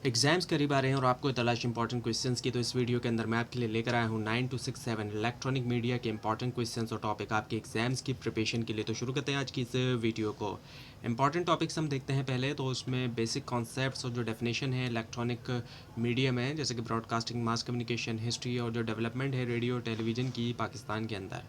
Exams करीब आ रहे हैं और आपको तलाश इंपॉर्टेंट क्वेश्चंस की, तो इस वीडियो के अंदर मैं आपके लिए लेकर आया हूँ 9267 इलेक्ट्रॉनिक मीडिया के इंपॉर्टेंट क्वेश्चंस और टॉपिक आपके एग्जाम्स की प्रिपरेशन के लिए। तो शुरू करते हैं आज की इस वीडियो को। इंपॉर्टेंट टॉपिक्स हम देखते हैं पहले, तो उसमें बेसिक कॉन्सेप्ट्स और जो डेफिनेशन है इलेक्ट्रॉनिक मीडियम है, जैसे कि ब्रॉडकास्टिंग, मास कम्युनिकेशन, हिस्ट्री और जो डेवलपमेंट है रेडियो टेलीविज़न की पाकिस्तान के अंदर।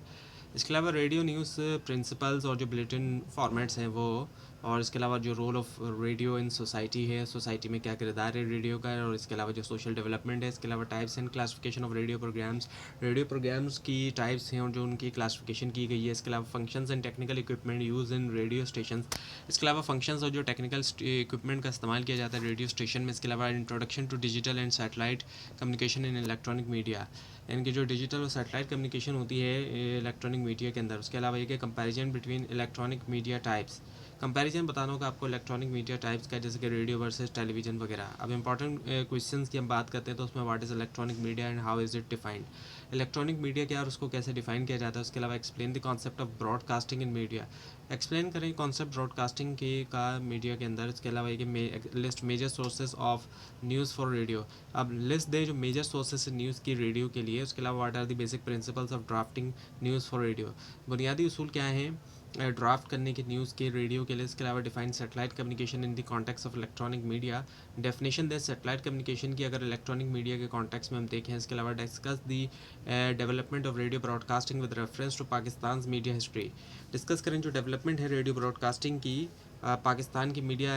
इसके अलावा रेडियो न्यूज़ प्रिंसिपल्स और जो बुलेटिन फॉर्मेट्स हैं वो, और इसके अलावा जो role of radio in society है, सोसाइटी में क्या किरदार है रेडियो का, और इसके अलावा जो सोशल डेवलपमेंट है। इसके अलावा types and classification of radio programs की टाइप्स हैं और जो उनकी क्लासिफिकेशन की गई है। इसके अलावा functions and technical equipment use in radio station. इसके अलावा फंक्शंस और जो टेक्निकल इक्विपमेंट का इस्तेमाल किया जाता है रेडियो स्टेशन में। इसके अलावा introduction to digital and satellite communication in electronic media, यानी कि जो डिजिटल और सैटेलाइट कम्युनिकेशन होती है इलेक्ट्रॉनिक मीडिया के अंदर। उसके अलावा एक है comparison between electronic media types, comparison बताना होगा आपको इलेक्ट्रॉनिक मीडिया टाइप्स का, जैसे कि रेडियो वर्सेस टेलीविजन वगैरह। अब इंपॉर्टेंट क्वेश्चंस की हम बात करते हैं, तो उसमें what is electronic media and how is it defined. Electronic media क्या है और उसको कैसे डिफाइन किया जाता है। उसके अलावा explain the concept of broadcasting in media, explain करें कॉन्सेप्ट ब्रॉडकास्टिंग के का मीडिया के अंदर। इसके अलावा एक list major sources of news for radio, अब लिस्ट दें जो मेजर सोर्सेज है न्यूज़ की रेडियो के लिए। उसके अलावा what are the basic principles of drafting news for radio, बुनियादी उसूल क्या हैं ड्राफ्ट करने के न्यूज़ के रेडियो के लिए। इसके अलावा define satellite communication in the context of electronic media, definition they satellite communication की अगर इलेक्ट्रॉनिक मीडिया के कॉन्टेक्स्ट में हम देखें। इसके अलावा discuss the development of radio broadcasting with reference to Pakistan media history, discuss करें जो डेवलपमेंट है रेडियो ब्रॉडकास्टिंग की पाकिस्तान की मीडिया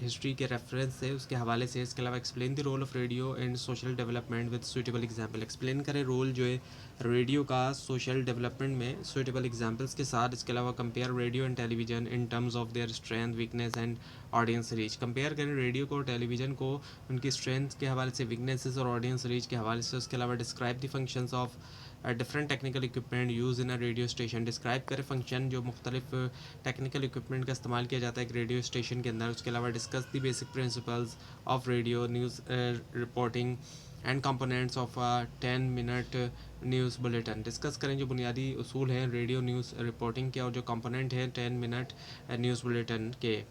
हिस्ट्री के रेफरेंस से, उसके हवाले से। इसके अलावा explain the role of radio and social development with suitable example, explain करें रोल जो है रेडियो का सोशल डेवलपमेंट में सूटेबल एग्जाम्पल्स के साथ। इसके अलावा compare radio and television in terms of their strength weakness and audience reach, compare करें रेडियो को और टेलीविजन को उनकी स्ट्रेंथ के हवाले से, वीकनेसेस और ऑडियंस रीच के हवाले से। उसके अलावा describe the functions of different technical equipment use in a radio station, describe करें फंक्शन जो मुख्तलिफ टेक्निकल इक्विपमेंट का इस्तेमाल किया जाता है एक रेडियो स्टेशन के अंदर। उसके अलावा discuss the basic principles of radio news reporting and components of 10 minute news bulletin, discuss करें जो बुनियादी उसूल हैं रेडियो न्यूज़ रिपोर्टिंग के और जो कंपोनेंट हैं 10 मिनट न्यूज़ बुलेटिन के।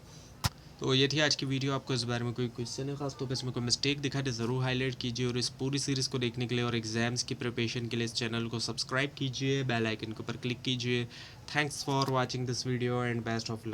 तो ये थी आज की वीडियो। आपको इस बारे में कोई क्वेश्चन है खास तौर पर, इसमें कोई मिस्टेक दिखा तो ज़रूर हाईलाइट कीजिए, और इस पूरी सीरीज़ को देखने के लिए और एग्जाम्स की प्रिपरेशन के लिए इस चैनल को सब्सक्राइब कीजिए, बेल आइकन के ऊपर क्लिक कीजिए। Thanks for watching this video and best of luck.